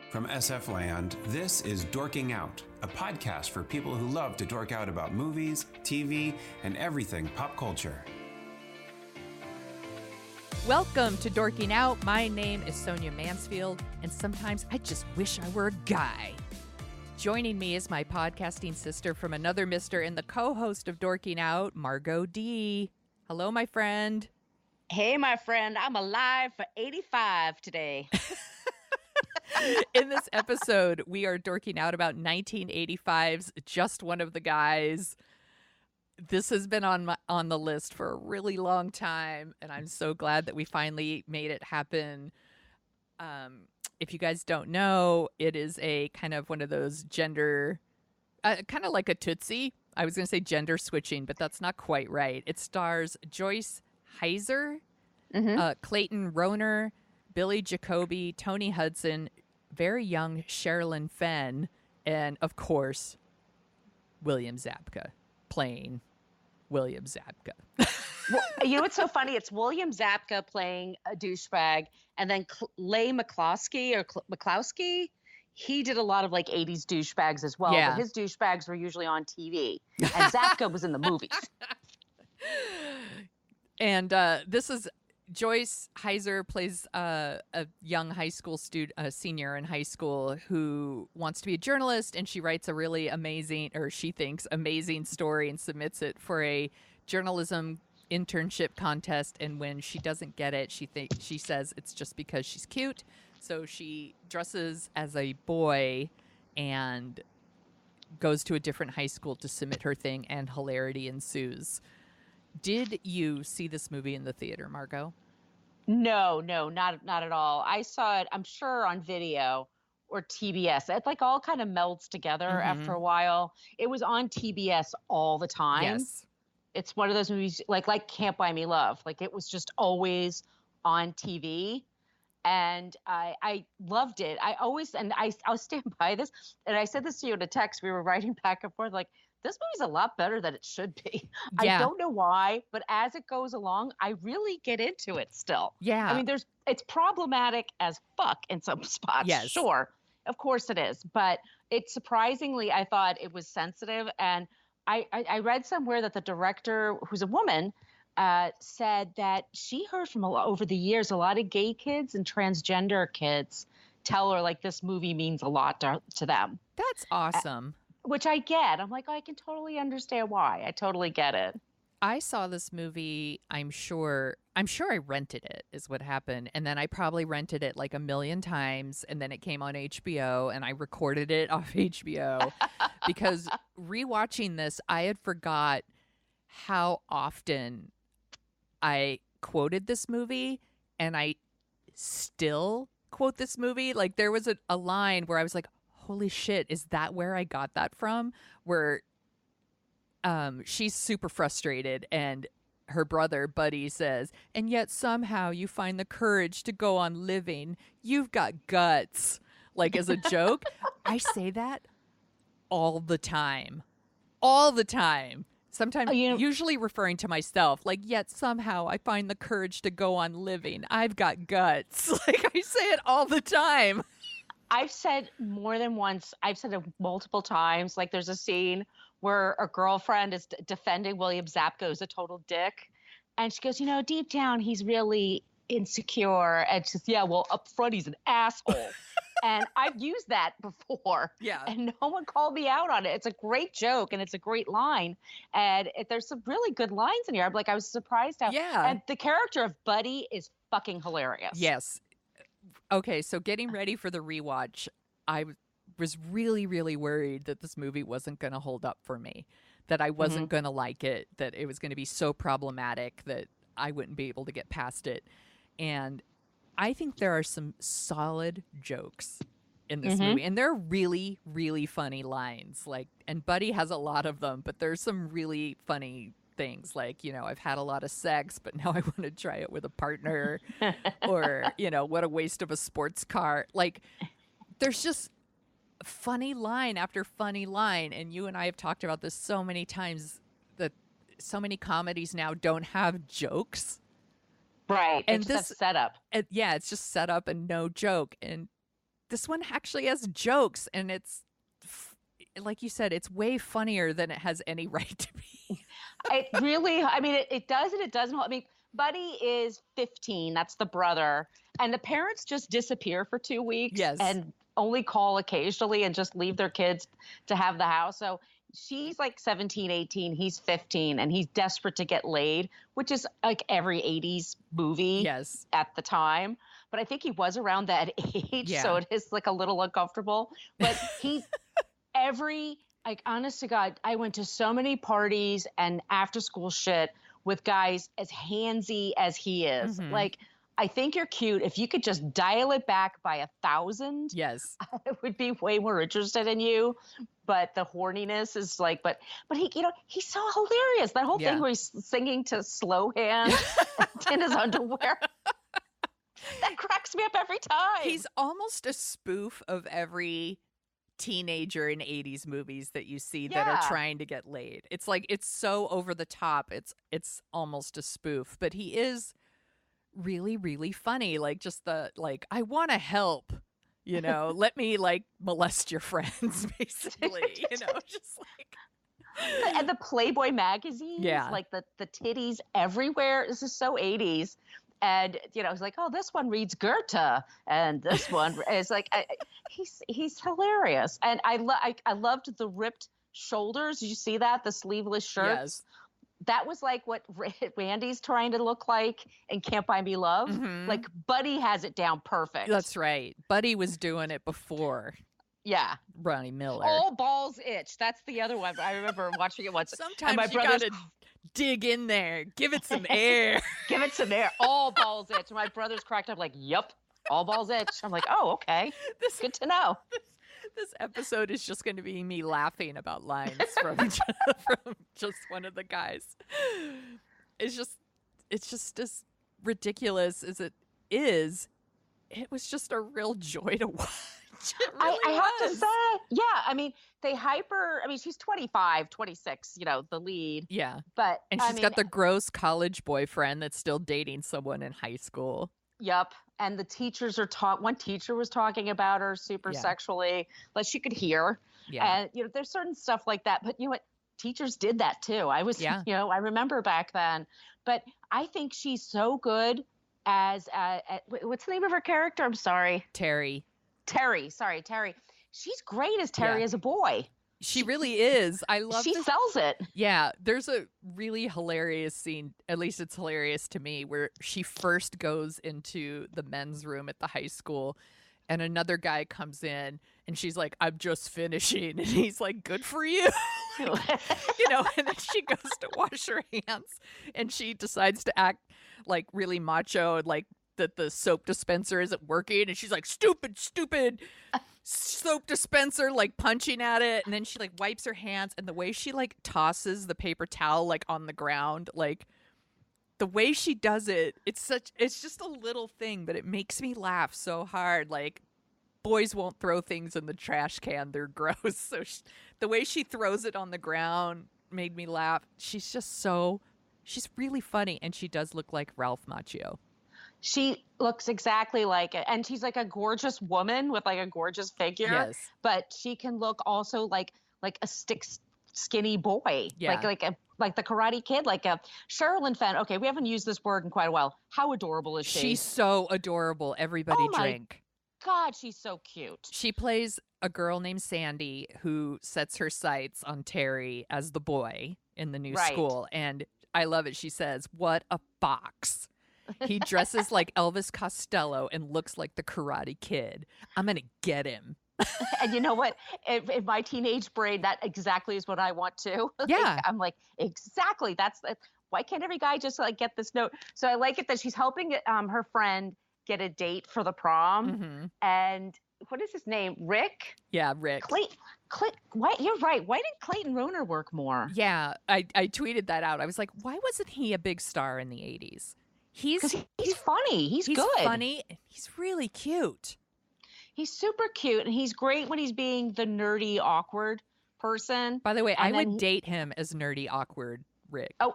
From SF Land, this is Dorking Out, a podcast for people who love to dork out about movies, TV, and everything pop culture. Welcome to Dorking Out. My name is Sonia Mansfield, and sometimes I just wish I were a guy. Joining me is my podcasting sister from another mister and the co-host of Dorking Out, Margo D. Hello, my friend. Hey, my friend. I'm alive for 85 today. In this episode, we are dorking out about 1985's Just One of the Guys. This has been on the list for a really long time, and I'm so glad that we finally made it happen. If you guys don't know, it is a kind of one of those gender, kind of like a Tootsie. I was going to say gender switching, but that's not quite right. It stars Joyce, Hyser, Clayton, Rohner, Billy Jacoby, Toni, Hudson, very young Sherilyn, Fenn, and, of course, William Zabka, playing William Zabka. Well, you know what's so funny? It's William Zabka playing a douchebag, and then Clay McCloskey, he did a lot of, like, 80s douchebags as well, Yeah. but his douchebags were usually on TV, and Zabka was in the movies. And this is... Joyce Hyser plays a young high school student, a senior in high school who wants to be a journalist, and she writes a really amazing, or she thinks amazing story and submits it for a journalism internship contest. And when she doesn't get it, she says it's just because she's cute. So she dresses as a boy and goes to a different high school to submit her thing, and hilarity ensues. Did you see this movie in the theater, Margo? No, not at all. I saw it, I'm sure, on video or TBS. It like all kind of melds together after a while. It was on TBS all the time. Yes. It's one of those movies like Can't Buy Me Love. Like it was just always on TV. And I loved it. I'll stand by this. And I said this to you in a text. We were writing back and forth like, this movie's a lot better than it should be. Yeah. I don't know why, but as it goes along, I really get into it still. Yeah. I mean, it's problematic as fuck in some spots. Yes. Sure. Of course it is. But it surprisingly, I thought it was sensitive. And I read somewhere that the director, who's a woman, said that she heard from over the years, a lot of gay kids and transgender kids tell her like this movie means a lot to them. That's awesome. Which I get. I'm like, oh, I can totally understand why. I totally get it. I saw this movie, I'm sure I rented it is what happened. And then I probably rented it like a million times, and then it came on HBO and I recorded it off HBO because rewatching this, I had forgot how often I quoted this movie, and I still quote this movie. Like there was a line where I was like, holy shit, is that where I got that from? Where she's super frustrated and her brother, Buddy, says, and yet somehow you find the courage to go on living. You've got guts. Like as a joke. I say that all the time. All the time. Sometimes, usually referring to myself, like, yet somehow I find the courage to go on living. I've got guts. Like I say it all the time. I've said more than once, I've said it multiple times, like there's a scene where a girlfriend is defending William Zabka, who's a total dick. And she goes, deep down, he's really insecure. And she's, yeah, well, up front, he's an asshole. And I've used that before. Yeah. And no one called me out on it. It's a great joke and it's a great line. And there's some really good lines in here. I was surprised how. Yeah. And the character of Buddy is fucking hilarious. Yes. Okay, so getting ready for the rewatch, I was really, really worried that this movie wasn't going to hold up for me, that I wasn't going to like it, that it was going to be so problematic that I wouldn't be able to get past it. And I think there are some solid jokes in this movie, and they're really, really funny lines. And Buddy has a lot of them, but there's some really funny things like, I've had a lot of sex, but now I want to try it with a partner, or, what a waste of a sports car. Like, there's just funny line after funny line. And you and I have talked about this so many times, that so many comedies now don't have jokes. Right. And it's just setup. Yeah, it's just set up and no joke. And this one actually has jokes, and it's like you said, it's way funnier than it has any right to be. It really, I mean, it does and it doesn't. I mean, Buddy is 15. That's the brother. And the parents just disappear for 2 weeks. Yes. And only call occasionally and just leave their kids to have the house. So she's like 17, 18. He's 15. And he's desperate to get laid, which is like every 80s movie at the time. But I think he was around that age. Yeah. So it is like a little uncomfortable. But like, honest to God, I went to so many parties and after school shit with guys as handsy as he is. Mm-hmm. Like, I think you're cute. If you could just dial it back by 1,000, yes, I would be way more interested in you. But the horniness is like, but he, he's so hilarious. That whole thing where he's singing to Slow Hand in his underwear. That cracks me up every time. He's almost a spoof of every teenager in 80s movies that you see that are trying to get laid. It's like, it's so over the top. It's almost a spoof, but he is really, really funny. Like, just I want to help, let me like molest your friends, basically, just like. And the Playboy magazines, like the titties everywhere. This is so 80s. And, it's like, oh, this one reads Goethe. And this one is like, he's hilarious. And I loved the ripped shoulders. Did you see that? The sleeveless shirts. Yes. That was like what Randy's trying to look like in Can't Buy Me Love. Mm-hmm. Like, Buddy has it down perfect. That's right. Buddy was doing it before. Yeah. Ronnie Miller. All balls itch. That's the other one. I remember watching it once. Sometimes you gotta dig in there. Give it some air. Give it some air. All balls itch. My brother's cracked up like, yup, all balls itch. I'm like, oh, okay. Good to know. This episode is just going to be me laughing about lines from just one of the guys. It's just as ridiculous as it is. It was just a real joy to watch. Really I have to say, yeah. I mean, she's 25, 26, the lead. Yeah. And she's got the gross college boyfriend that's still dating someone in high school. Yep. And the teachers one teacher was talking about her super sexually, but she could hear. Yeah. And, there's certain stuff like that. But you know what? Teachers did that too. I remember back then. But I think she's so good as, what's the name of her character? I'm sorry. Terry. Sorry, Terry. She's great as Terry as a boy. She really is. I love She sells it. Yeah. There's a really hilarious scene, at least it's hilarious to me, where she first goes into the men's room at the high school and another guy comes in and she's like, I'm just finishing. And he's like, good for you. And then she goes to wash her hands and she decides to act like really macho and like that the soap dispenser isn't working. And she's like, stupid soap dispenser, like punching at it. And then she like wipes her hands, and the way she like tosses the paper towel like on the ground, like the way she does it, it's just a little thing, but it makes me laugh so hard. Like, boys won't throw things in the trash can, they're gross. So the way she throws it on the ground made me laugh. She's really funny, and she does look like Ralph Macchio. She looks exactly like it. And she's like a gorgeous woman with like a gorgeous figure. Yes. But she can look also like a skinny boy. Yeah. Like the Karate Kid, like a Sherilyn Fenn. Okay, we haven't used this word in quite a while. How adorable is she? She's so adorable. Everybody drink. God, she's so cute. She plays a girl named Sandy who sets her sights on Terry as the boy in the new school. And I love it. She says, what a box. He dresses like Elvis Costello and looks like the Karate Kid. I'm going to get him. And you know what? In my teenage brain, that exactly is what I want to. Yeah. I'm like, exactly. Why can't every guy just like get this note? So I like it that she's helping her friend get a date for the prom. Mm-hmm. And what is his name? Rick? Yeah, Rick. Clayton. You're right. Why didn't Clayton Rohner work more? Yeah, I tweeted that out. I was like, why wasn't he a big star in the 80s? He's funny. He's good. He's funny. He's really cute. He's super cute, and he's great when he's being the nerdy, awkward person. By the way, I would date him as nerdy, awkward Rick. Oh,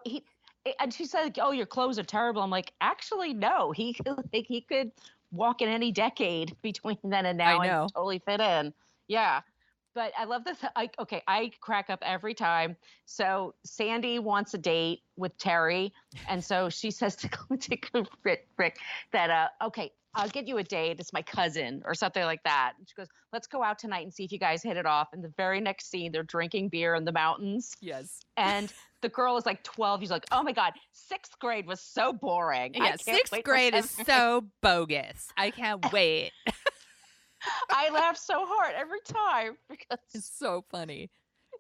and she said, "Oh, your clothes are terrible." I'm like, actually, no. He could walk in any decade between then and now I know. and totally fit in. Yeah. But I love this. I crack up every time. So Sandy wants a date with Terry. And so she says to Rick that, okay, I'll get you a date. It's my cousin or something like that. And she goes, let's go out tonight and see if you guys hit it off. And the very next scene, they're drinking beer in the mountains. Yes. And the girl is like 12. He's like, oh my God, 6th grade was so boring. Yeah, 6th grade is so bogus. I can't wait. I laugh so hard every time because it's so funny.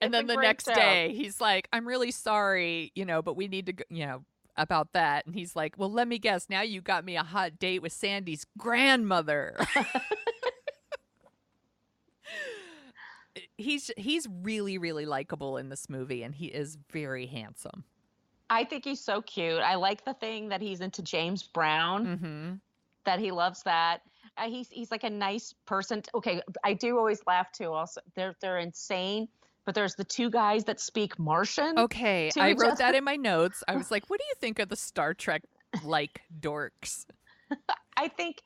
And then a the great next show. day, he's like, I'm really sorry, but we need to go, about that. And he's like, well, let me guess. Now you got me a hot date with Sandy's grandmother. He's really, really likable in this movie, and he is very handsome. I think he's so cute. I like the thing that he's into James Brown, that he loves that. He's like a nice person. Okay, I do always laugh too. Also, they're insane. But there's the 2 guys that speak Martian. Okay, I wrote that in my notes. I was like, what do you think of the Star Trek like dorks? I think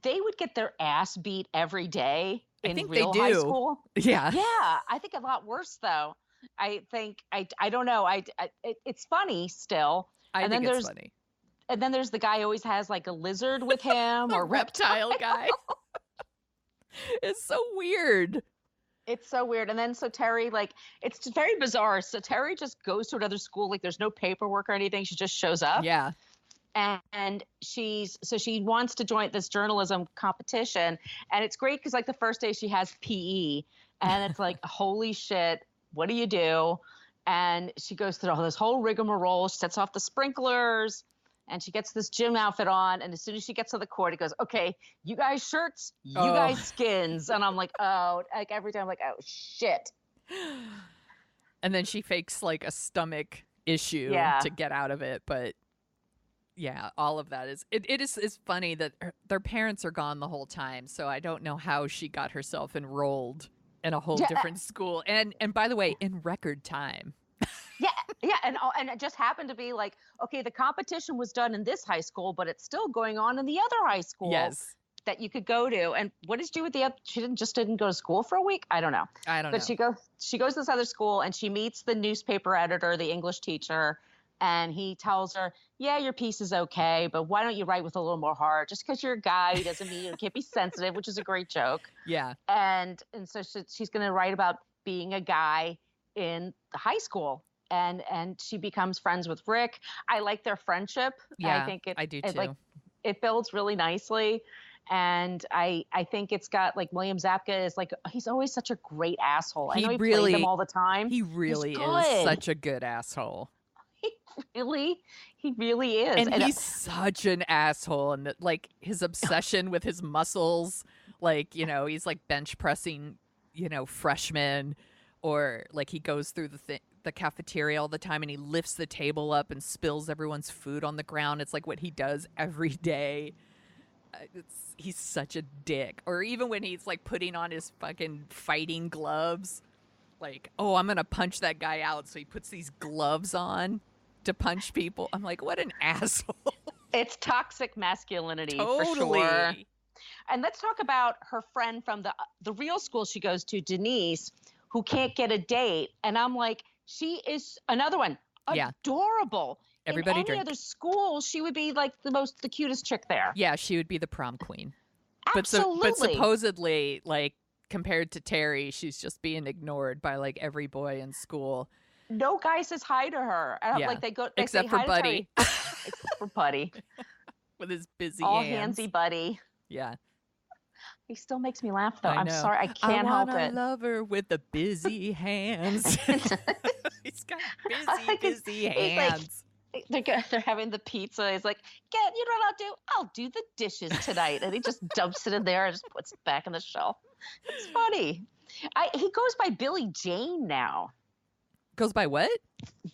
they would get their ass beat every day in real they do. high school. Yeah. Yeah, I think a lot worse though. I think I don't know. It's funny still. I think it's funny. And then there's the guy who always has like a lizard with him or reptile guy. It's so weird. It's so weird. And then so Terry, like, it's just very bizarre. So Terry just goes to another school. Like there's no paperwork or anything. She just shows up. Yeah. And she wants to join this journalism competition. And it's great because like the first day she has PE and it's like, holy shit, what do you do? And she goes through all this whole rigmarole. She sets off the sprinklers. And she gets this gym outfit on, and as soon as she gets to the court, it goes, okay, you guys shirts, you guys skins. And I'm like, oh, like every time I'm like, oh, shit. And then she fakes like a stomach issue to get out of it. But yeah, all of that is, it is funny that their parents are gone the whole time. So I don't know how she got herself enrolled in a whole different school. And by the way, in record time. Yeah, and it just happened to be like, okay, the competition was done in this high school, but it's still going on in the other high school that you could go to. And what did she do with the other? She didn't go to school for a week. I don't know. But she goes to this other school and she meets the newspaper editor, the English teacher, and he tells her, yeah, your piece is okay, but why don't you write with a little more heart? Just because you're a guy doesn't mean you can't be sensitive, which is a great joke. Yeah. And so she's going to write about being a guy in high school. And she becomes friends with Rick. I like their friendship. Yeah, I do too. It builds really nicely. And I think it's got like William Zabka is like, he's always such a great asshole. I know he plays him all the time. He really is such a good asshole. He really is. And he's such an asshole. And like his obsession with his muscles, like, he's like bench pressing, freshmen, or like he goes through the cafeteria all the time and he lifts the table up and spills everyone's food on the ground. It's like what he does every day. He's such a dick. Or even when he's like putting on his fucking fighting gloves, like, oh, I'm gonna punch that guy out, so he puts these gloves on to punch people. I'm like, what an asshole. It's toxic masculinity. Totally. For sure. And let's talk about her friend from the real school she goes to, Denise, who can't get a date. And I'm like, she is another one. Adorable. Everybody in any other school, she would be like the cutest chick there. Yeah, she would be the prom queen. Absolutely. But supposedly, like, compared to Terry, she's just being ignored by like every boy in school. No guy says hi to her. Like they except say for Buddy. Except for Buddy. With his busy all hands. handsy Buddy. Yeah. He still makes me laugh, though. I'm sorry. I can't help it. I love her with the busy hands. He's got busy hands. They're having the pizza. He's like, you know what I'll do? I'll do the dishes tonight. And he just dumps it in there and just puts it back on the shelf. It's funny. He goes by Billy Jane now. Goes by what?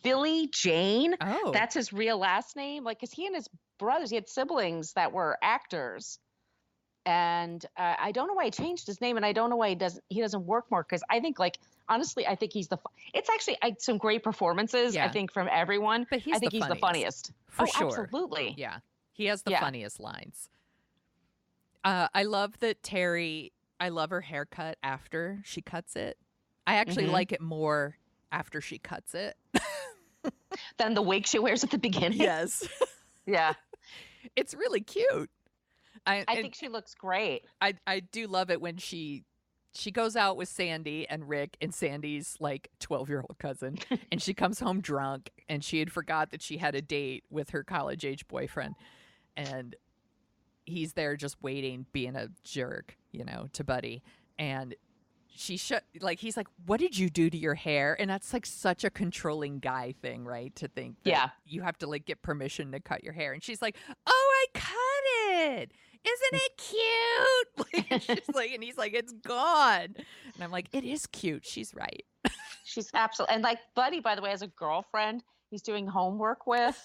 Billy Jane. Oh. That's his real last name. Like, because he and his brothers, he had siblings that were actors. And I don't know why he changed his name, and I don't know why he doesn't work more, because I think, like, honestly, I think he's it's actually some great performances, I think, from everyone. But I think he's the funniest. For sure. Absolutely. Yeah. He has the funniest lines. I love that I love her haircut after she cuts it. I actually like it more after she cuts it. Then the wig she wears at the beginning. Yes. Yeah. It's really cute. I think she looks great. I do love it when she goes out with Sandy and Rick, and Sandy's like 12-year-old cousin, and she comes home drunk, and she had forgot that she had a date with her college-age boyfriend, and he's there just waiting, being a jerk, to Buddy, and he's like, what did you do to your hair? And that's like such a controlling guy thing, right? To think that you have to like get permission to cut your hair. And she's like, oh, I cut it. Isn't it cute? Like, she's like, and he's like, it's gone. And I'm like, it is cute. She's right. She's absolutely. And like Buddy, by the way, has a girlfriend he's doing homework with.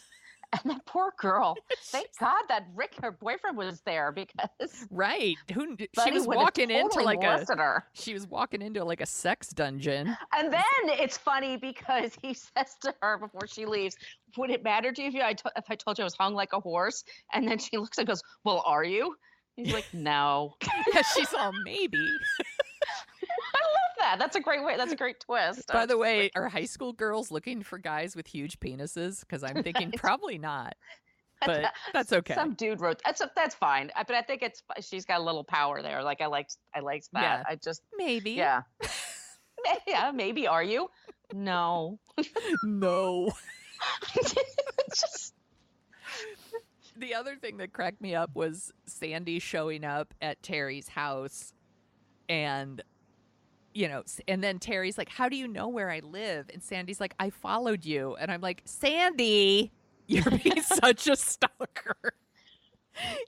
And that poor girl. Thank God that Rick, her boyfriend, was there because right. She was walking into like she was walking into like a sex dungeon. And then it's funny because he says to her before she leaves, "Would it matter to you if I told you I was hung like a horse?" And then she looks and goes, "Well, are you?" He's like, "No." Yeah, she's all maybe. I love that. That's a great way. That's a great twist. By the way, are high school girls looking for guys with huge penises? Because I'm thinking probably not. But that's okay. Some dude wrote that's fine. But I think she's got a little power there. Like I liked that. Yeah. I just maybe. Yeah. Yeah, maybe. Are you? No. No. Just... The other thing that cracked me up was Sandy showing up at Terry's house, and and then Terry's like, how do you know where I live? And Sandy's like, I followed you. And I'm like, Sandy, you're being such a stalker.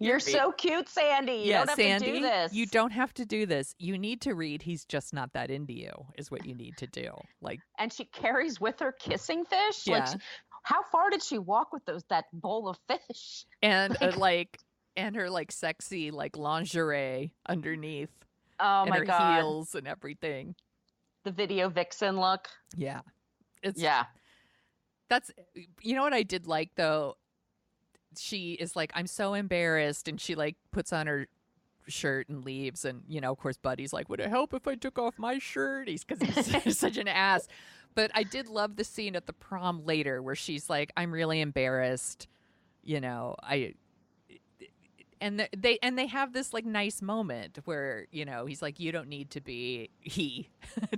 You're so cute, Sandy. You don't have Sandy, to do this. You don't have to do this. You need to read He's Just Not That Into You is what you need to do. Like, and she carries with her kissing fish. Yeah. Like, how far did she walk with that bowl of fish? And and her like sexy like lingerie underneath. Oh and my her God. heels and everything. The video vixen look. Yeah. That's, what I did like though? She is like, I'm so embarrassed. And she like puts on her shirt and leaves. And, of course, Buddy's like, would it help if I took off my shirt? Because he's such an ass. But I did love the scene at the prom later where she's like, I'm really embarrassed. And they have this like nice moment where, he's like, you don't need to be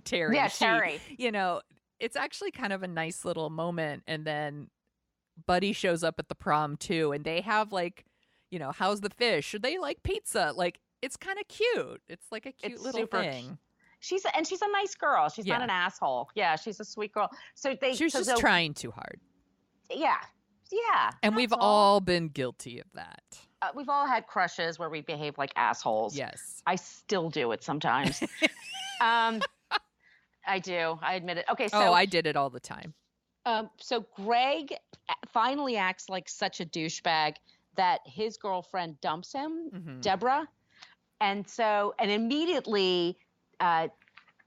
Terry. Yeah, she. Terry. It's actually kind of a nice little moment. And then Buddy shows up at the prom too. And they have like, how's the fish? Should they like pizza? Like, it's kind of cute. It's like a cute little thing. She's a nice girl. She's not an asshole. Yeah, she's a sweet girl. She was just trying too hard. Yeah. Yeah. And we've all been guilty of that. We've all had crushes where we behave like assholes. Yes. I still do it sometimes. I do. I admit it. Okay. So I did it all the time. So Greg finally acts like such a douchebag that his girlfriend dumps him, Deborah. And immediately,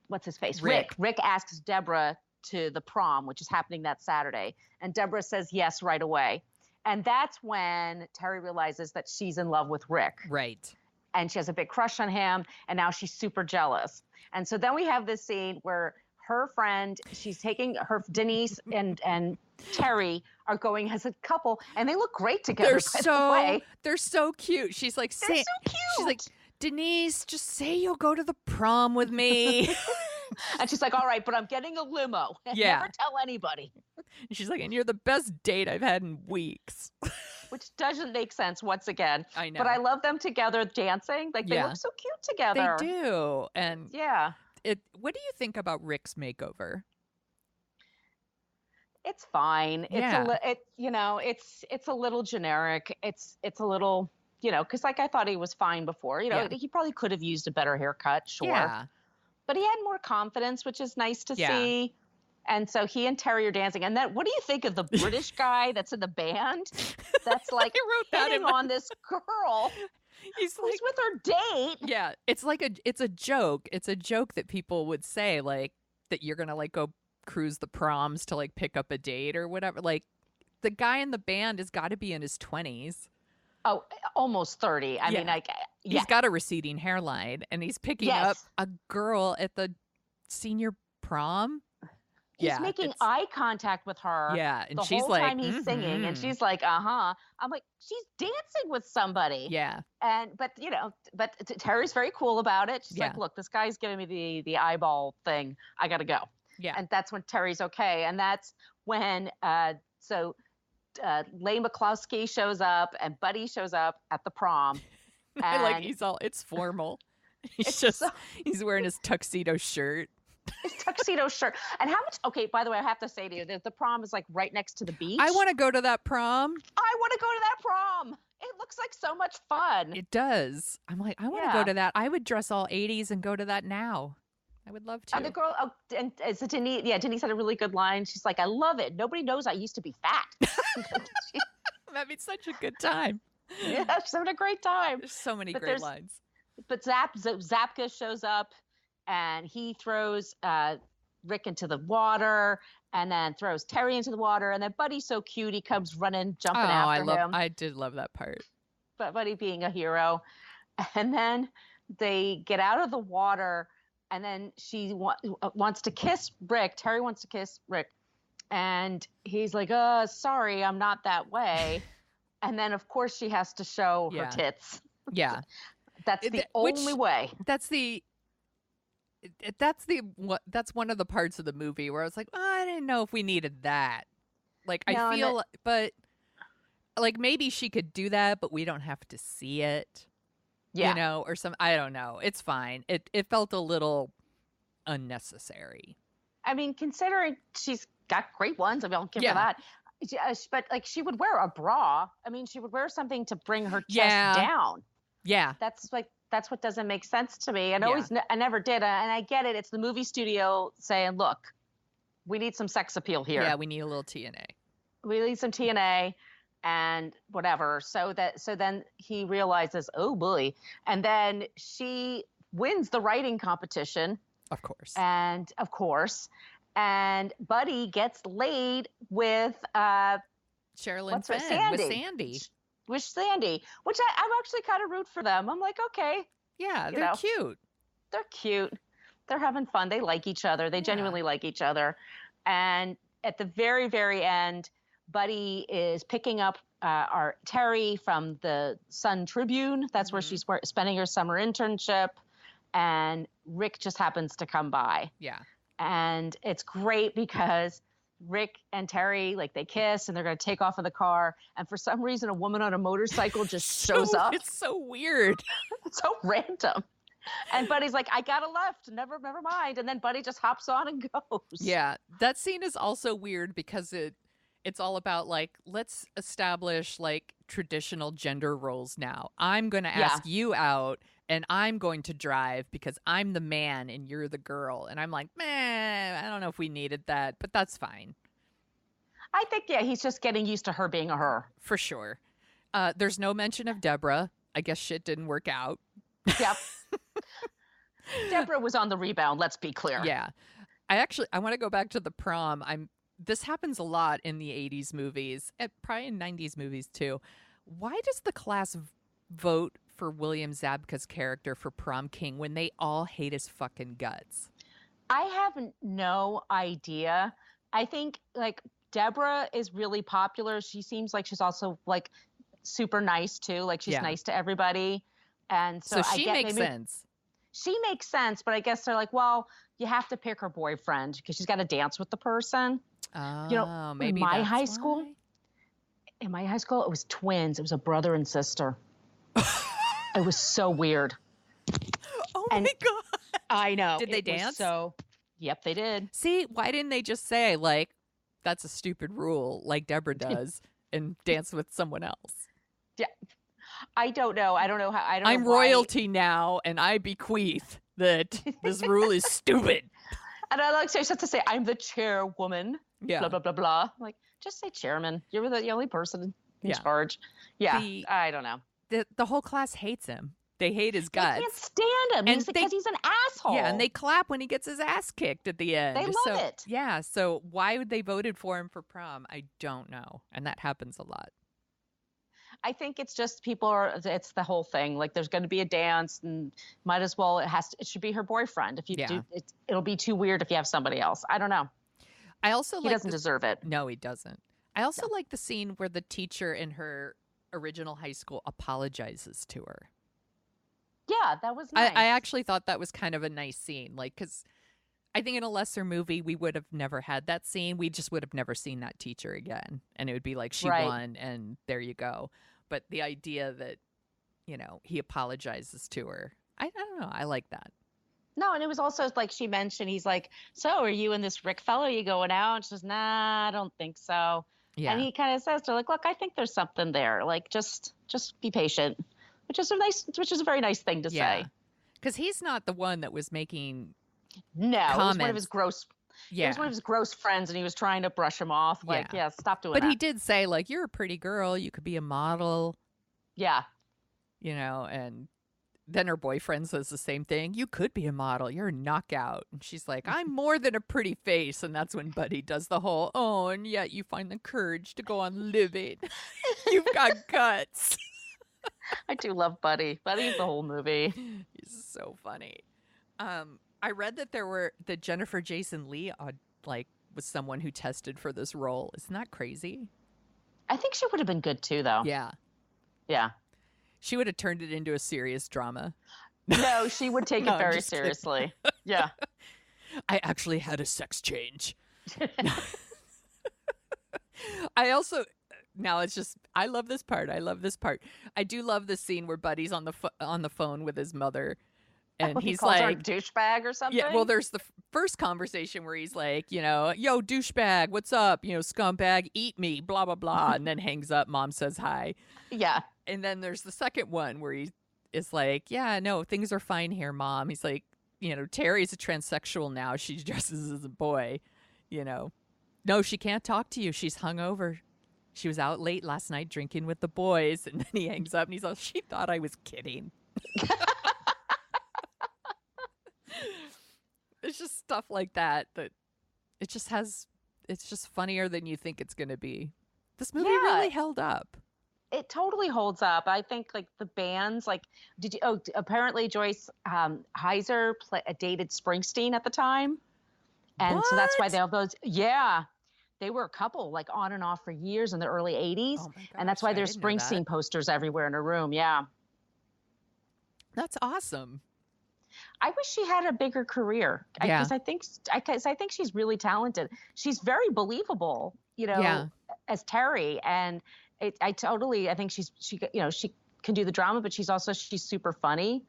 what's his face? Rick asks Deborah to the prom, which is happening that Saturday. And Deborah says yes right away. And that's when Terry realizes that she's in love with Rick. Right. And she has a big crush on him. And now she's super jealous. And so then we have this scene where her friend, she's taking her, Denise and Terry are going as a couple. And they look great together. They're so cute. She's like, they're so cute. She's like, Denise, just say you'll go to the prom with me. And she's like, all right, but I'm getting a limo. Yeah. Never tell anybody. And she's like, and you're the best date I've had in weeks. Which doesn't make sense once again. I know. But I love them together dancing. Like, they look so cute together. They do. And yeah. What do you think about Rick's makeover? It's fine. Yeah. It's a little generic. It's a little, because like I thought he was fine before. He probably could have used a better haircut, sure. Yeah. But he had more confidence, which is nice to see. And so he and Terry are dancing. And then what do you think of the British guy that's in the band? That's like hitting on this girl. He's with her date. Yeah. It's a joke. It's a joke that people would say, like, that you're going to like go cruise the proms to like pick up a date or whatever. Like, the guy in the band has got to be in his 20s. Oh, almost 30. I mean, like, yeah. He's got a receding hairline, and he's picking up a girl at the senior prom. He's making eye contact with her. Yeah, and the she's whole like, time he's singing, and she's like, uh-huh. I'm like, she's dancing with somebody. Yeah. But Terry's very cool about it. She's like, look, this guy's giving me the eyeball thing. I got to go. Yeah. And that's when Terry's okay. And that's when Leigh McCloskey shows up and Buddy shows up at the prom. And like it's formal. He's wearing his tuxedo shirt. His tuxedo shirt. And how much? Okay, by the way, I have to say to you, the prom is like right next to the beach. I want to go to that prom. I want to go to that prom. It looks like so much fun. It does. I'm like, I want to go to that. I would dress all 80s and go to that now. I would love to. And the girl, and it's Denise. Yeah, Denise had a really good line. She's like, I love it. Nobody knows I used to be fat. That'd be such a good time. Yeah, she's having a great time. There's so many great lines. But Zabka shows up. And he throws Rick into the water and then throws Terry into the water. And then Buddy's so cute. He comes running, jumping after him. I did love that part. But Buddy being a hero. And then they get out of the water. And then she wants to kiss Rick. Terry wants to kiss Rick. And he's like, sorry, I'm not that way. And then, of course, she has to show her tits. Yeah. That's the only way. That's one of the parts of the movie where I was like, I didn't know if we needed that. Like, I feel, but like maybe she could do that, but we don't have to see it. Yeah. You know, or some, I don't know. It's fine. It felt a little unnecessary. I mean, considering she's got great ones, I mean, I'll give her that. But like, she would wear a bra. I mean, she would wear something to bring her chest down. Yeah. That's what doesn't make sense to me. And I never did. And I get it. It's the movie studio saying, look, we need some sex appeal here. Yeah, we need a little TNA. We need some TNA and whatever. So then he realizes, oh boy. And then she wins the writing competition. Of course. And Buddy gets laid with Sherilyn Fenn, with Sandy. With Sandy, which I'm actually kind of root for them. I'm like, okay. Yeah, they're cute. They're cute. They're having fun. They like each other. They genuinely like each other. And at the very, very end, Buddy is picking up our Terry from the Sun Tribune. That's where she's spending her summer internship. And Rick just happens to come by. Yeah. And it's great because Rick and Terry, like, they kiss and they're going to take off in the car. And for some reason, a woman on a motorcycle just shows up. It's so weird. It's so random. And Buddy's like, I got a left. Never mind. And then Buddy just hops on and goes. Yeah. That scene is also weird because it's all about, like, let's establish, like, traditional gender roles now. I'm going to ask you out. And I'm going to drive because I'm the man and you're the girl. And I'm like, man, I don't know if we needed that, but that's fine. I think, he's just getting used to her being a her. For sure. There's no mention of Deborah. I guess shit didn't work out. Yep. Deborah was on the rebound, let's be clear. Yeah. I want to go back to the prom. This happens a lot in the 80s movies, and probably in 90s movies too. Why does the class vote for William Zabka's character for prom king when they all hate his fucking guts? I have no idea. I think, like, Deborah is really popular. She seems like she's also, like, super nice too. Like, she's nice to everybody. And so she makes sense. She makes sense, but I guess they're like, well, you have to pick her boyfriend because she's got to dance with the person. Oh, maybe in my high school, it was twins. It was a brother and sister. It was so weird. Oh my God. I know. Did they dance? Yep, they did. See, why didn't they just say, like, that's a stupid rule, like Deborah does, and dance with someone else? Yeah. I don't know. I don't know how. I'm royalty now, and I bequeath that this rule is stupid. And I like to say, I'm the chairwoman. Yeah. Blah, blah, blah, blah. Like, just say chairman. You're the only person in charge. Yeah. I don't know. The whole class hates him. They hate his guts. They can't stand him because he's an asshole. Yeah, and they clap when he gets his ass kicked at the end. They love it. Yeah, so why would they voted for him for prom? I don't know. And that happens a lot. I think it's just it's the whole thing. Like there's going to be a dance and might as well, it should be her boyfriend. If you do, it'll be too weird if you have somebody else. I don't know. I also he doesn't deserve it. No, he doesn't. I also like the scene where the teacher in her original high school apologizes to her. Yeah, that was nice. I actually thought that was kind of a nice scene. Like, because I think in a lesser movie, we would have never had that scene. We just would have never seen that teacher again. And it would be like, she won and there you go. But the idea that, he apologizes to her, I don't know. I like that. No, and it was also like she mentioned, he's like, so are you and this Rick fellow, you going out? And she says, nah, I don't think so. Yeah. And he kind of says to her, like, look, I think there's something there. Like, just be patient, which is a very nice thing to say. Because he's not the one that was making comments. It was one of his gross. Yeah. It was one of his gross friends, and he was trying to brush him off. Like, stop doing that. But he did say, like, you're a pretty girl. You could be a model. Yeah. And then her boyfriend says the same thing. You could be a model. You're a knockout. And she's like, I'm more than a pretty face. And that's when Buddy does the whole, and yet you find the courage to go on living. You've got guts. I do love Buddy. Buddy's the whole movie. He's so funny. I read that Jennifer Jason Leigh was someone who tested for this role. Isn't that crazy? I think she would have been good too, though. Yeah. Yeah. She would have turned it into a serious drama. No, she would take it very seriously. Yeah. I actually had a sex change. I also, now it's just, I love this part. I do love the scene where Buddy's on the phone with his mother. And he's calls like, her a douchebag or something? Yeah, well, there's the first conversation where he's like, yo, douchebag, what's up? Scumbag, eat me, blah, blah, blah. And then hangs up. Mom says hi. Yeah. And then there's the second one where he is like, yeah, no, things are fine here, Mom. He's like, Terry's a transsexual now. She dresses as a boy, No, she can't talk to you. She's hungover. She was out late last night drinking with the boys. And then he hangs up and he's like, she thought I was kidding. It's just stuff like that it's just funnier than you think it's going to be. This movie really held up. It totally holds up. I think like the bands, like, apparently Joyce Hyser dated Springsteen at the time. And so that's why they have those. Yeah. They were a couple like on and off for years in the early 80s. Oh my gosh, and that's why there's Springsteen posters everywhere in her room. Yeah. That's awesome. I wish she had a bigger career because I think she's really talented. She's very believable, as Terry. And I think she can do the drama, but she's super funny.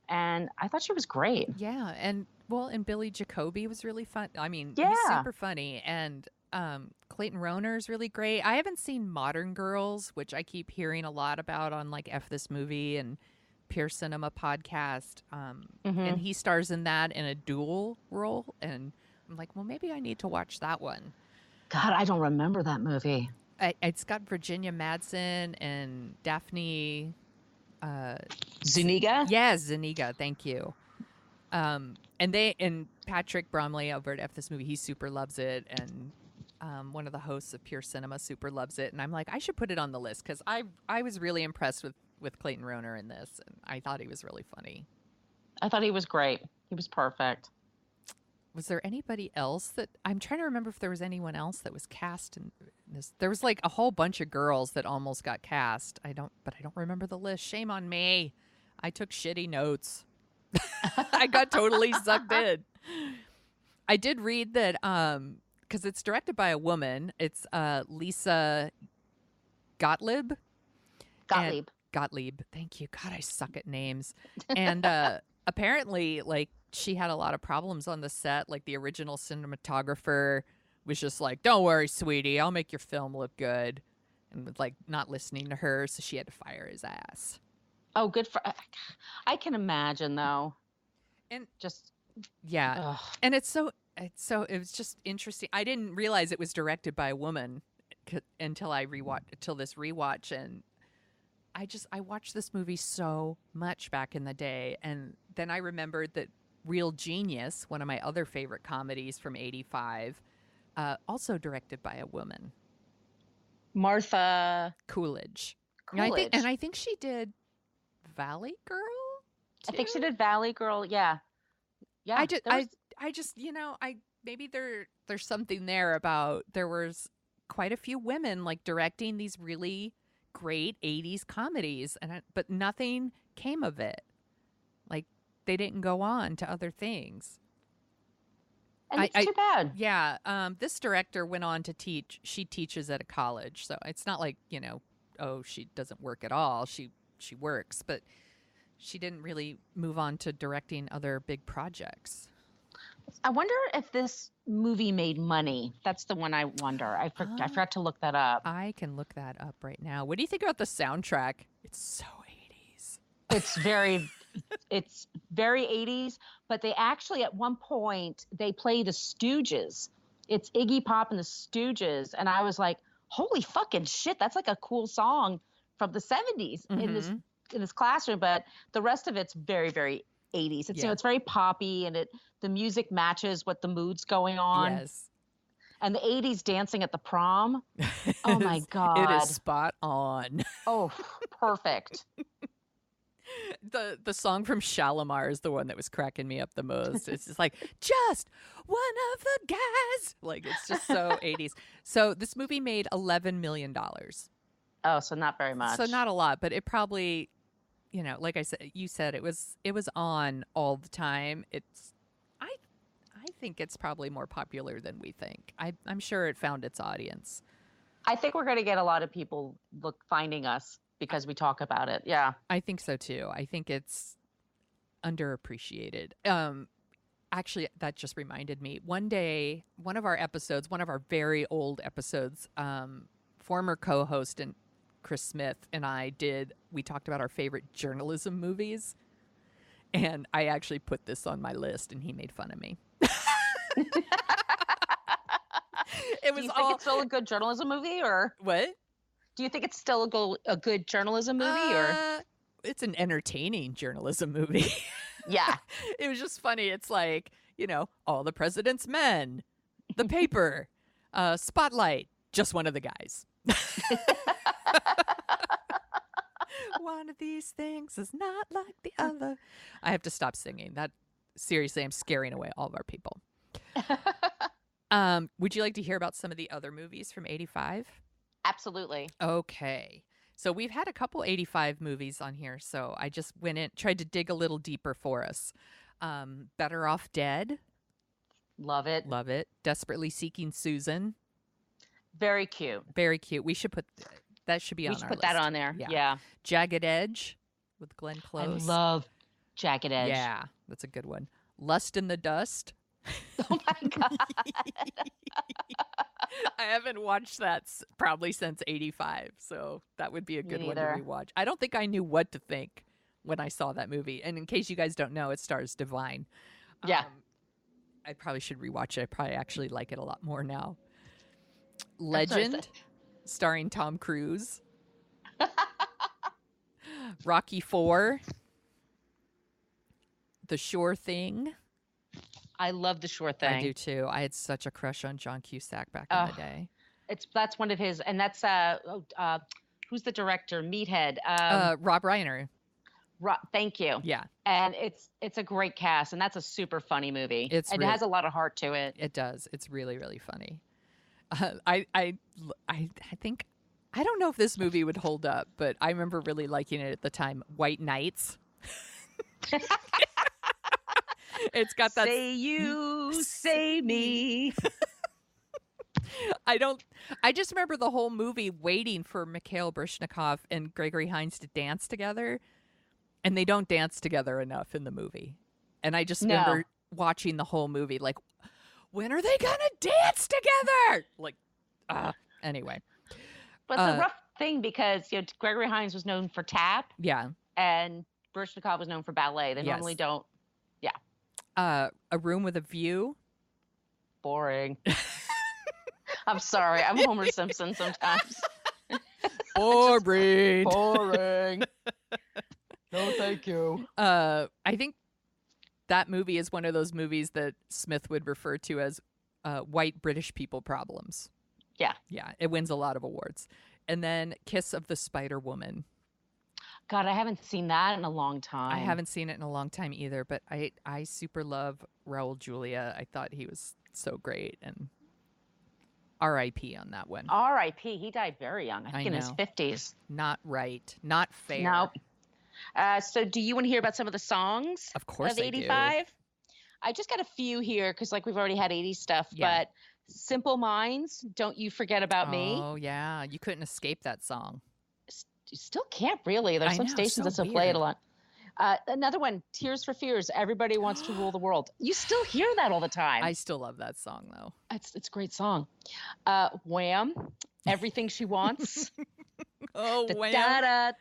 And I thought she was great. Yeah. And Billy Jacoby was really fun. I mean, he's super funny. And Clayton Rohner is really great. I haven't seen Modern Girls, which I keep hearing a lot about on like F This Movie and Pure Cinema podcast. And he stars in that in a dual role. And I'm like, well, maybe I need to watch that one. God, I don't remember that movie. It's got Virginia Madsen and Daphne Zuniga? Yeah, Zuniga. Thank you. And Patrick Bromley over at F This Movie, he super loves it. And one of the hosts of Pure Cinema super loves it. And I'm like, I should put it on the list because I was really impressed with Clayton Rohner in this. And I thought he was really funny. I thought he was great. He was perfect. Was there anybody else that I'm trying to remember if there was anyone else that was cast in this? There was like a whole bunch of girls that almost got cast. I don't remember the list. Shame on me. I took shitty notes. I got totally sucked in. I did read that because it's directed by a woman. It's Lisa Gottlieb. Gottlieb. Thank you. God, I suck at names. And apparently, like, she had a lot of problems on the set. Like, the original cinematographer was just like, don't worry, sweetie, I'll make your film look good. And was, like, not listening to her, so she had to fire his ass. Oh, good for... I can imagine, though. And just... Yeah. Ugh. And it was just interesting. I didn't realize it was directed by a woman until this rewatch. And I watched this movie so much back in the day. And then I remembered that Real Genius, one of my other favorite comedies from '85, also directed by a woman. Martha Coolidge. Coolidge. I think she did Valley Girl. I think she too? did Valley Girl. Yeah. Yeah. I just, maybe there's something there about there was quite a few women like directing these really great 80s comedies but nothing came of it. Like they didn't go on to other things. and it's too bad. Yeah, this director went on to teach. She teaches at a college, so it's not like, oh, she doesn't work at all. She works, but she didn't really move on to directing other big projects. I wonder if this movie made money. That's the one I wonder. I forgot to look that up. I can look that up right now. What do you think about the soundtrack? It's so 80s. It's very 80s, but they actually at one point they play the Stooges. It's Iggy Pop and the Stooges, and I was like, "Holy fucking shit, that's like a cool song from the 70s in this classroom." But the rest of it's very, very 80s. It's it's very poppy, and the music matches what the mood's going on. Yes. And the 80s dancing at the prom. Oh my God. It is spot on. Oh, perfect. The song from Shalimar is the one that was cracking me up the most. It's just like, just one of the guys. Like, it's just so 80s. So this movie made $11 million. Oh, so not very much. So not a lot, but it probably, like you said, it was on all the time. I think it's probably more popular than we think. I'm sure it found its audience. I think we're going to get a lot of people finding us because we talk about it. Yeah. I think so too. I think it's underappreciated. Actually, that just reminded me. One day, one of our very old episodes, former co-host and Chris Smith and we talked about our favorite journalism movies. And I actually put this on my list and he made fun of me. Do you think it's still a good journalism movie or what? Do you think it's still a good journalism movie or? It's an entertaining journalism movie. Yeah. It was just funny. It's like, All the President's Men, The Paper, Spotlight, just one of the guys. One of these things is not like the other. I have to stop singing. Seriously, I'm scaring away all of our people. Would you like to hear about some of the other movies from 85? Absolutely. Okay. So we've had a couple 85 movies on here, so I just went in, tried to dig a little deeper for us. Better Off Dead. Love it. Love it. Desperately Seeking Susan. Very cute. Very cute. We should put that should be on our list. We should put that on there. Yeah. Jagged Edge with Glenn Close. I love Jagged Edge. Yeah, that's a good one. Lust in the Dust. Oh my God. I haven't watched that probably since 85, so that would be a good one to rewatch. I don't think I knew what to think when I saw that movie. And in case you guys don't know, it stars Divine. Yeah. I probably should rewatch it. I probably actually like it a lot more now. Legend, starring Tom Cruise. Rocky IV. The Sure Thing. I love The Sure Thing. I do too. I had such a crush on John Cusack back in the day. That's one of his, and that's who's the director? Meathead. Rob Reiner. Thank you. Yeah. And it's a great cast, and that's a super funny movie. It has a lot of heart to it. It does. It's really, really funny. I think I don't know if this movie would hold up, but I remember really liking it at the time. White Knights. It's got that. Say you, say me. I just remember the whole movie waiting for Mikhail Baryshnikov and Gregory Hines to dance together, and they don't dance together enough in the movie. And I just remember watching the whole movie, like, when are they gonna dance together? Like, anyway. But it's a rough thing because Gregory Hines was known for tap. Yeah. And Baryshnikov was known for ballet. They normally don't. Yeah. A Room with a View. Boring. I'm sorry. I'm Homer Simpson sometimes. Boring. Boring. No, thank you. I think that movie is one of those movies that Smith would refer to as white British people problems. Yeah. Yeah. It wins a lot of awards. And then Kiss of the Spider Woman. God, I haven't seen that in a long time. I haven't seen it in a long time either, but I super love Raul Julia. I thought he was so great, and R.I.P. on that one. R.I.P. He died very young. I think in his 50s. Not right. Not fair. Nope. So do you want to hear about some of the songs of course of 85? I just got a few here because like we've already had 80s stuff, but Simple Minds, Don't You Forget About Me. Oh, yeah. You couldn't escape that song. You still can't really. There's some stations that still play it a lot. Another one, Tears for Fears, Everybody Wants to Rule the World. You still hear that all the time. I still love that song, though. It's a great song. Wham, Everything She Wants. Oh, Wham. That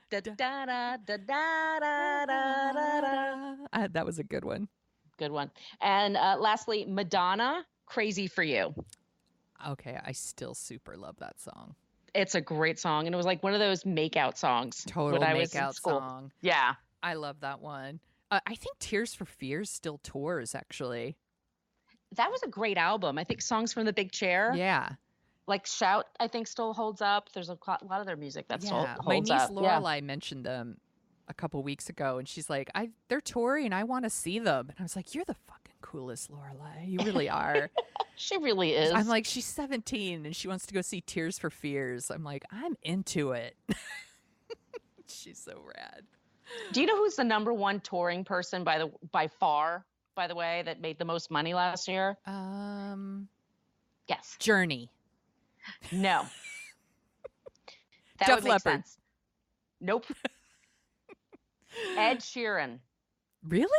was a good one. Good one. And lastly, Madonna, Crazy for You. Okay, I still super love that song. It's a great song, and it was like one of those make-out songs. Total make-out song. Yeah. I love that one. I think Tears for Fears still tours, actually. That was a great album. I think Songs from the Big Chair. Yeah. Like Shout, I think still holds up. There's a lot of their music that still holds up. My niece Lorelai mentioned them a couple weeks ago, and she's like, they're touring, I want to see them. And I was like, you're the fucking coolest, Lorelai. You really are. She really is. I'm like, she's 17 and she wants to go see Tears for Fears. I'm like, I'm into it. She's so rad. Do you know who's the number one touring person by far, by the way, that made the most money last year? Yes. Journey. No. That Def would make Leppard. sense. Nope. Ed Sheeran. Really?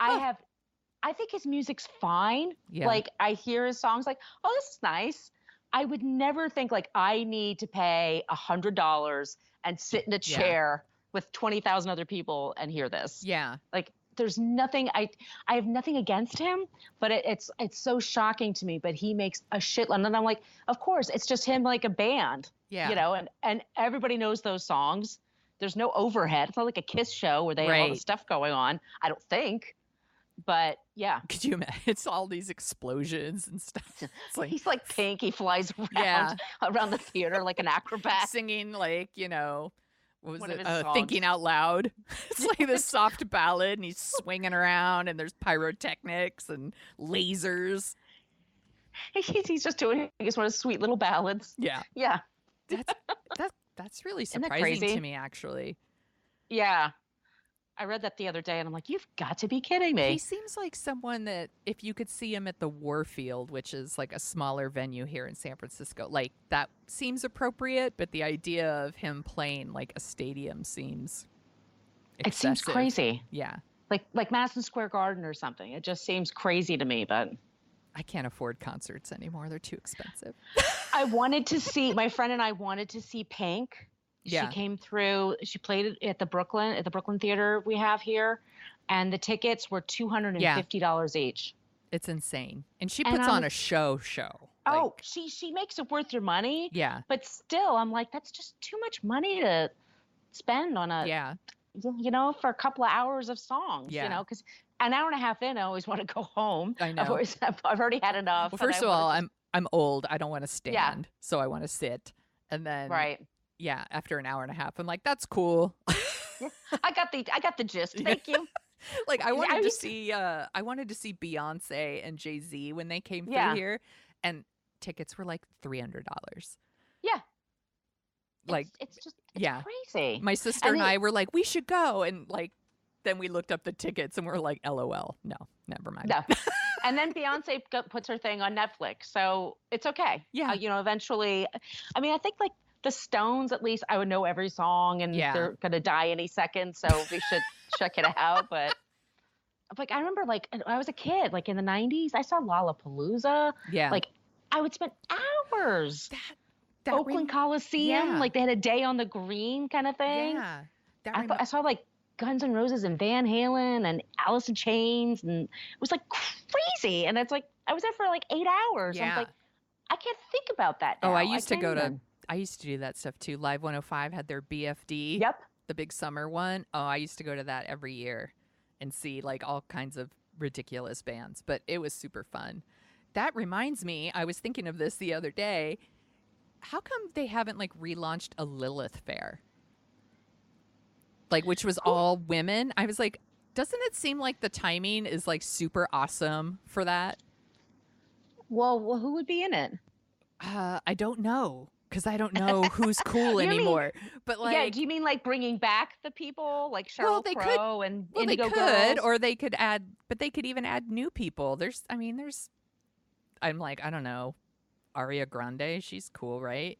I think his music's fine. Yeah. Like I hear his songs like, oh, this is nice. I would never think like I need to pay $100 and sit in a chair with 20,000 other people and hear this. Yeah. Like there's nothing, I have nothing against him, but it's so shocking to me, but he makes a shitload. And I'm like, of course, it's just him like a band, you know, and everybody knows those songs. There's no overhead. It's not like a Kiss show where they have all the stuff going on. I don't think. But yeah. Could you imagine? It's all these explosions and stuff. It's like, he's like Pink. He flies around the theater like an acrobat. Singing like, you know, what was One it? of his songs. Thinking Out Loud. It's like this soft ballad and he's swinging around and there's pyrotechnics and lasers. He's just doing one of his sweet little ballads. Yeah. Yeah. That's really surprising to me, actually. Yeah. I read that the other day, and I'm like, you've got to be kidding me. He seems like someone that if you could see him at the Warfield, which is like a smaller venue here in San Francisco, like that seems appropriate, but the idea of him playing like a stadium seems excessive. It seems crazy. Yeah. Like Madison Square Garden or something. It just seems crazy to me, but I can't afford concerts anymore. They're too expensive. My friend and I wanted to see Pink. Yeah. She came through. She played at the Brooklyn Theater we have here, and the tickets were $250 each. It's insane, and she puts on a show. Oh, she makes it worth your money. Yeah, but still, I'm like, that's just too much money to spend on you know, for a couple of hours of songs. Yeah. You know, because an hour and a half in, I always want to go home. I know. I've already had enough. Well, first of all, I'm old. I don't want to stand, so I want to sit, and then yeah, after an hour and a half, I'm like, that's cool. I got the gist. Thank you. Like I wanted to see Beyonce and Jay-Z when they came through here, and tickets were like $300. Yeah. Like it's crazy. My sister and I were like, we should go, and like then we looked up the tickets and we're like, LOL. No, never mind. No. And then Beyonce puts her thing on Netflix, so it's okay. Yeah. You know, eventually, I mean, I think like the Stones, at least I would know every song, and they're gonna die any second, so we should check it out. But like I remember, like when I was a kid, like in the '90s, I saw Lollapalooza. Yeah. Like I would spend hours. That Oakland Coliseum, like they had a day on the green kind of thing. Yeah. I saw like Guns N' Roses and Van Halen and Alice in Chains, and it was like crazy. And it's like I was there for like 8 hours. Yeah. I'm like, I can't think about that now. Oh, I used to do that stuff too. Live 105 had their BFD. Yep. The big summer one. Oh, I used to go to that every year and see like all kinds of ridiculous bands, but it was super fun. That reminds me, I was thinking of this the other day. how come they haven't like relaunched a Lilith Fair? Like, which was all women. I was like, doesn't it seem like the timing is like super awesome for that? Well, who would be in it? I don't know, because I don't know who's cool anymore. But like, yeah, do you mean like bringing back the people like Sheryl Crow and Indigo they could, Girls? or they could add, but they could even add new people. I'm like, I don't know, Aria Grande. She's cool, right?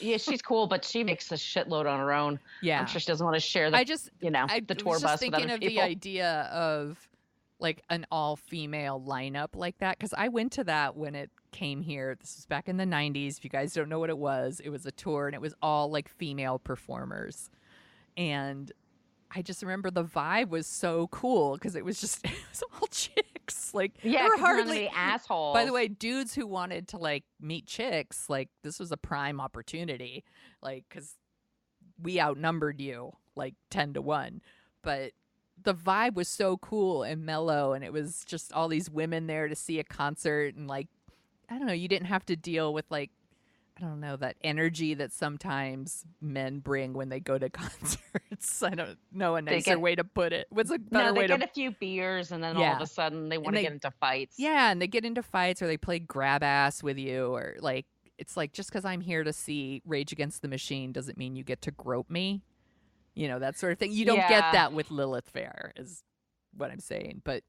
Yeah, she's cool, but she makes a shitload on her own. Yeah, I'm sure she doesn't want to share the the tour was just bus with thinking other of people. the idea of like an all-female lineup like that, because I went to that when it came here. This was back in the 90s. If you guys don't know what it was a tour, and it was all like female performers. And I just remember the vibe was so cool because it was all chicks. Like, Yeah, there were 'cause none of hardly the assholes. By the way, dudes who wanted to like meet chicks, like this was a prime opportunity, like because we outnumbered you like 10-1, but the vibe was so cool and mellow, and it was just all these women there to see a concert, and like, I don't know, you didn't have to deal with like, I don't know, that energy that sometimes men bring when they go to concerts. I don't know a nicer way to put it. What's a better way to... they get a few beers, and then all of a sudden they want to get into fights. Yeah, and they get into fights, or they play grab ass with you, or like, it's like, just because I'm here to see Rage Against the Machine doesn't mean you get to grope me. You know, that sort of thing. You don't get that with Lilith Fair, is what I'm saying. But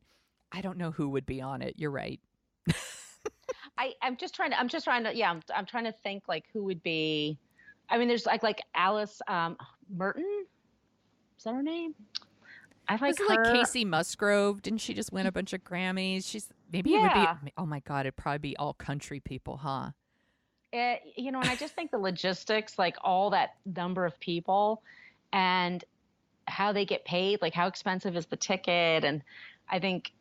I don't know who would be on it. You're right. I'm trying to think like who would be. I mean, there's like Alice Merton. Is that her name? I like her. Like Casey Musgrove. Didn't she just win a bunch of Grammys? It would be. Oh my God, it'd probably be all country people, huh? And I just think the logistics, like all that number of people, and how they get paid, like how expensive is the ticket, and I think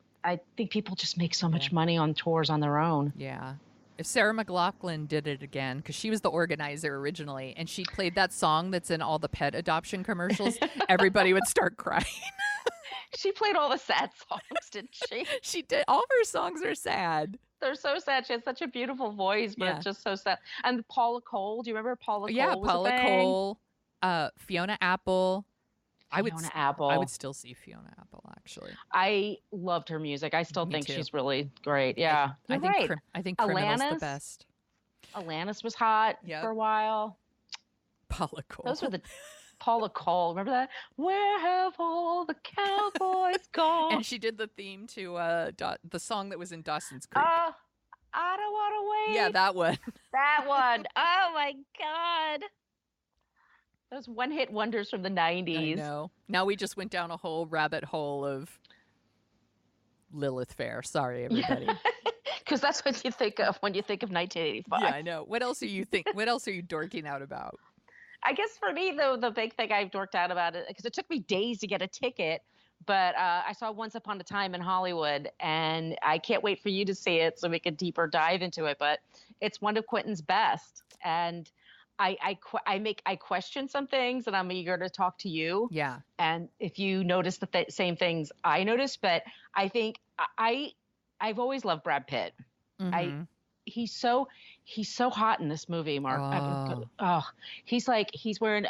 people just make so much money on tours on their own. Yeah. If Sarah McLachlan did it again, because she was the organizer originally, and she played that song that's in all the pet adoption commercials, everybody would start crying. She played all the sad songs, didn't she? She did. All of her songs are sad. They're so sad. She has such a beautiful voice, but it's just so sad. And Paula Cole, do you remember Paula Cole? Yeah, Paula Cole, Fiona Apple. I would still see Fiona Apple, actually. I loved her music. I still think she's really great. Yeah. I think Criminal's the best. Alanis was hot for a while. Paula Cole. Those were the Paula Cole. Remember that? Where have all the cowboys gone? And she did the theme to the song that was in Dawson's Creek. I don't want to wait. Yeah, that one. That one. Oh my God. Those one-hit wonders from the 90s. I know. Now we just went down a whole rabbit hole of Lilith Fair. Sorry, everybody. Because that's what you think of when you think of 1985. Yeah, I know. What else are you dorking out about? I guess for me, though, the big thing I've dorked out about it, because it took me days to get a ticket, but I saw Once Upon a Time in Hollywood, and I can't wait for you to see it so we can deeper dive into it. But it's one of Quentin's best, and I question some things, and I'm eager to talk to you. Yeah. And if you notice the same things I noticed, but I think I've always loved Brad Pitt. Mm-hmm. He's so hot in this movie, Mark. He's wearing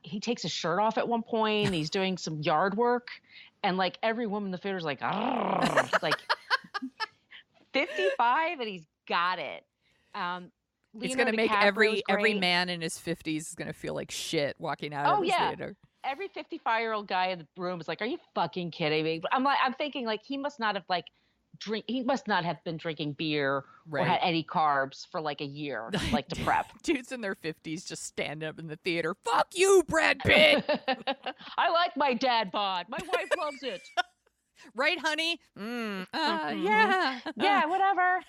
he takes his shirt off at one point. He's doing some yard work, and like every woman in the theater is like, like 55, and he's got it. It's going to make every man in his 50s is going to feel like shit walking out of the theater. Every 55-year-old guy in the room is like, "Are you fucking kidding me?" I'm thinking like he must not have been drinking beer or had any carbs for like a year, like to prep. Dudes in their 50s just standing up in the theater. Fuck you, Brad Pitt. I like my dad bod. My wife loves it. Right, honey? Yeah. Yeah, whatever.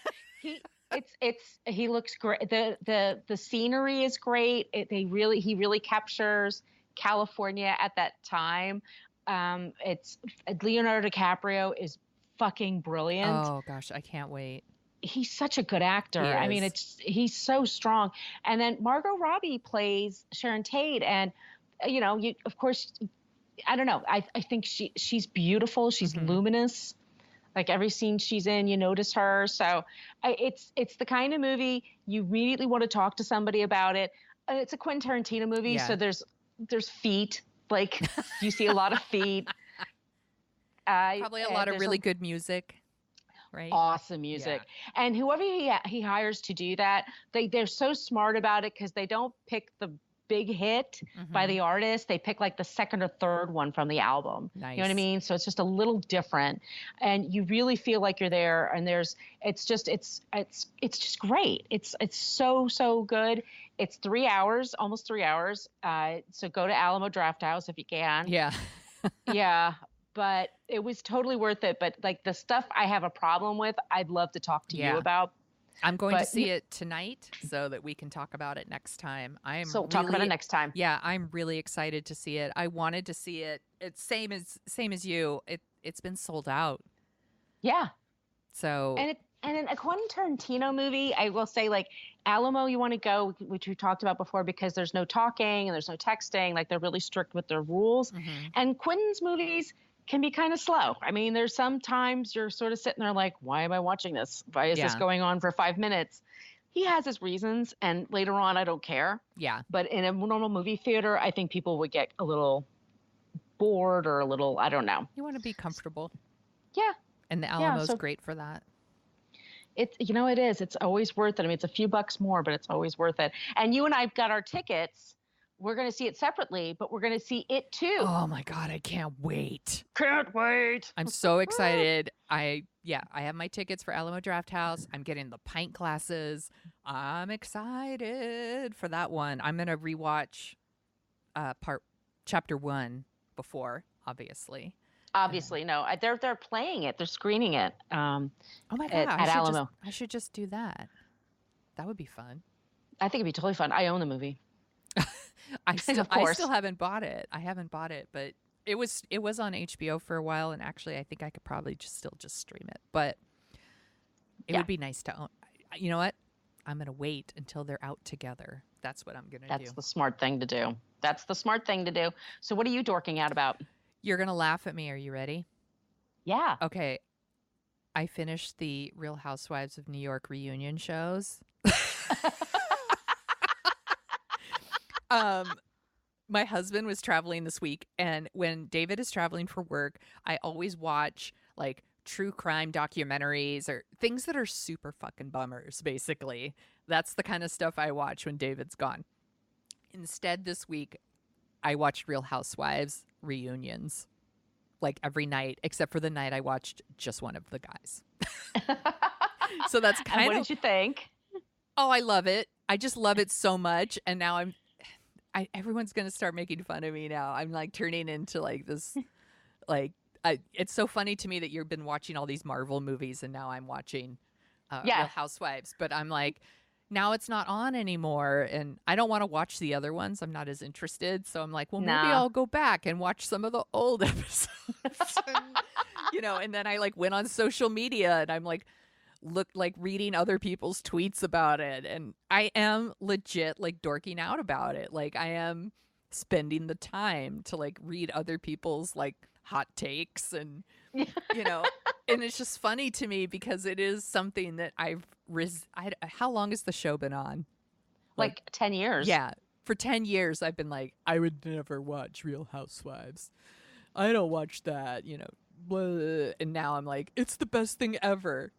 He looks great. The scenery is great. He really captures California at that time. It's Leonardo DiCaprio is fucking brilliant. Oh gosh, I can't wait. He's such a good actor. I mean, he's so strong. And then Margot Robbie plays Sharon Tate, and of course, I don't know. I think she's beautiful. She's luminous. Like every scene she's in, you notice her. So it's the kind of movie you immediately want to talk to somebody about it. It's a Quentin Tarantino movie, so there's feet. Like you see a lot of feet. Probably a lot of really good music. Right? Awesome music. Yeah. And whoever he hires to do that, they're so smart about it because they don't pick the big hit by the artist. They pick like the second or third one from the album. Nice. You know what I mean? So it's just a little different, and you really feel like you're there. And it's just great. It's so good. It's 3 hours, almost 3 hours. So go to Alamo Drafthouse if you can. Yeah. Yeah. But it was totally worth it. But like the stuff I have a problem with, I'd love to talk to you about. I'm going to see it tonight so that we can talk about it next time. Talk about it next time. Yeah, I'm really excited to see it. I wanted to see it. It's same as you. It's been sold out. Yeah. So and in a Quentin Tarantino movie, I will say like Alamo, you want to go, which we talked about before, because there's no talking and there's no texting. Like they're really strict with their rules. And Quentin's movies can be kind of slow. I mean, there's sometimes you're sort of sitting there like, why am I watching this? Why is this going on for 5 minutes? He has his reasons, and later on, I don't care. Yeah. But in a normal movie theater, I think people would get a little bored or a little, I don't know. You want to be comfortable. Yeah. And the Alamo's great for that. It is. It's always worth it. I mean, it's a few bucks more, but it's always worth it. And you and I've got our tickets. We're going to see it separately, but we're going to see it too. Oh my God, I can't wait. Can't wait. I'm so excited. I have my tickets for Alamo Drafthouse. I'm getting the pint glasses. I'm excited for that one. I'm going to rewatch chapter 1 before, obviously. Obviously, no. They're playing it. They're screening it. Oh my God, at Alamo. I should just do that. That would be fun. I think it'd be totally fun. I own the movie. I still haven't bought it. I haven't bought it, but it was on HBO for a while, and actually I think I could probably just stream it. But it would be nice to own. You know what? I'm going to wait until they're out together. That's what I'm going to do. That's the smart thing to do. So what are you dorking out about? You're going to laugh at me. Are you ready? Yeah. Okay. I finished the Real Housewives of New York reunion shows. My husband was traveling this week, and when David is traveling for work, I always watch like true crime documentaries or things that are super fucking bummers, basically. That's the kind of stuff I watch when David's gone. Instead, this week, I watched Real Housewives reunions like every night, except for the night I watched just one of the guys. So that's kind of... What did you think? Oh, I love it. I just love it so much. And now everyone's going to start making fun of me now. I'm like turning into like this, like, it's so funny to me that you've been watching all these Marvel movies and now I'm watching Real Housewives. But I'm like, now it's not on anymore. And I don't want to watch the other ones. I'm not as interested. So I'm like, well, maybe I'll go back and watch some of the old episodes. And then I like went on social media and I'm like, reading other people's tweets about it, and I am legit like dorking out about it. Like I am spending the time to like read other people's like hot takes and and it's just funny to me because it is something that how long has the show been on? Like 10 years. Yeah. For 10 years I've been like, I would never watch Real Housewives. I don't watch that, blah. And now I'm like, it's the best thing ever.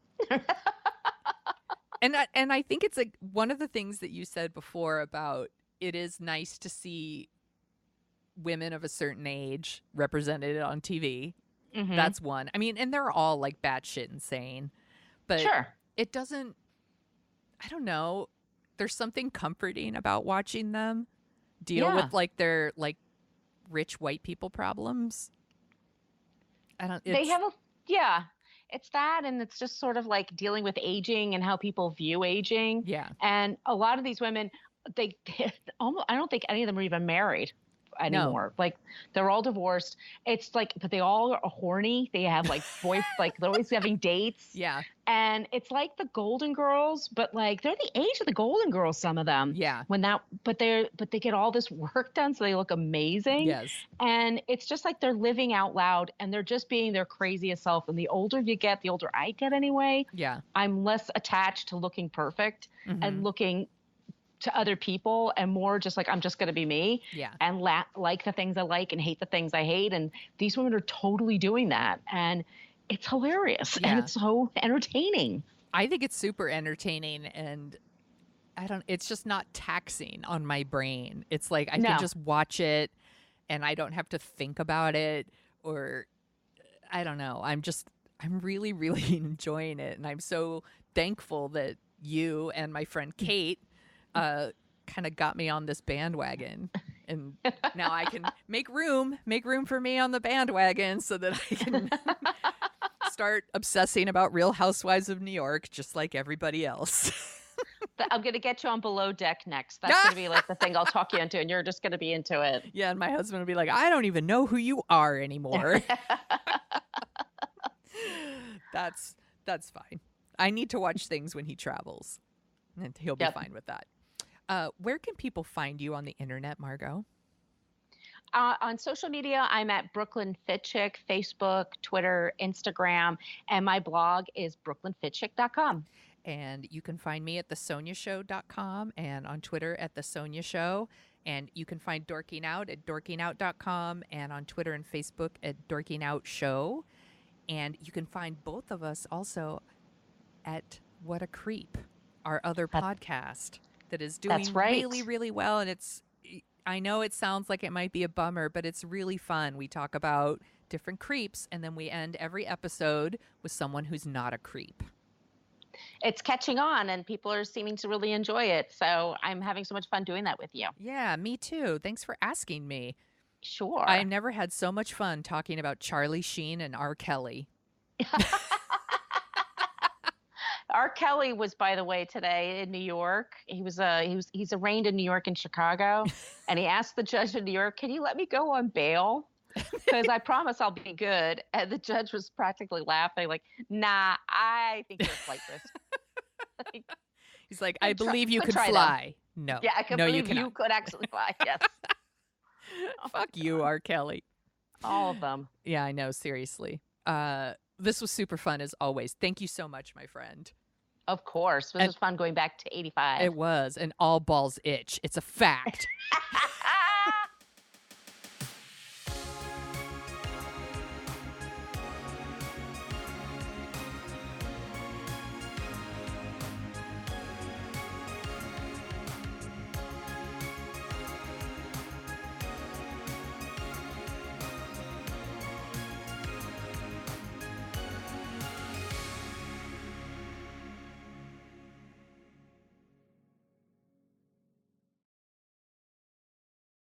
And I think it's like one of the things that you said before about it is nice to see women of a certain age represented on TV. Mm-hmm. That's one. I mean, and they're all like batshit insane, but it doesn't, I don't know. There's something comforting about watching them deal with like their like rich white people problems. It's that, and it's just sort of like dealing with aging and how people view aging. Yeah. And a lot of these women, I don't think any of them are even married. anymore. Like they're all divorced. It's like, but they all are horny. They have like like they're always having dates. Yeah. And it's like the Golden Girls, but like they're the age of the Golden Girls, some of them. Yeah. But they get all this work done, so they look amazing. Yes. And it's just like they're living out loud and they're just being their craziest self. And the older you get, the older I get anyway. Yeah. I'm less attached to looking perfect and looking to other people and more just like, I'm just going to be me. Yeah. And like the things I like and hate the things I hate. And these women are totally doing that. And it's hilarious and it's so entertaining. I think it's super entertaining, and it's just not taxing on my brain. It's like I can just watch it and I don't have to think about it, or I don't know. I'm really, really enjoying it. And I'm so thankful that you and my friend Kate kind of got me on this bandwagon. And now I can make room for me on the bandwagon so that I can start obsessing about Real Housewives of New York, just like everybody else. I'm going to get you on Below Deck next. That's going to be like the thing I'll talk you into, and you're just going to be into it. Yeah, and my husband will be like, I don't even know who you are anymore. That's fine. I need to watch things when he travels, and he'll be fine with that. Where can people find you on the internet, Margo? On social media, I'm at Brooklyn Fitchick, Facebook, Twitter, Instagram, and my blog is brooklynfitchick.com. And you can find me at thesoniashow.com and on Twitter at thesoniashow. And you can find Dorking Out at dorkingout.com and on Twitter and Facebook at dorkingoutshow. And you can find both of us also at What a Creep, our other podcast that is doing really, really well. And I know it sounds like it might be a bummer, but it's really fun. We talk about different creeps, and then we end every episode with someone who's not a creep. It's catching on, and people are seeming to really enjoy it. So I'm having so much fun doing that with you. Yeah, me too. Thanks for asking me. Sure. I've never had so much fun talking about Charlie Sheen and R. Kelly. R. Kelly was, by the way, today in New York. He's arraigned in New York and Chicago, and he asked the judge in New York, "Can you let me go on bail? Because I promise I'll be good." And the judge was practically laughing, like, "Nah, I think you're a flight risk." He's like, "I believe you could fly." No, yeah, I can believe you could actually fly. Yes. Fuck you, R. Kelly. All of them. Yeah, I know. Seriously. This was super fun as always. Thank you so much, my friend. Of course. This was fun going back to 85. It was. And all balls itch. It's a fact.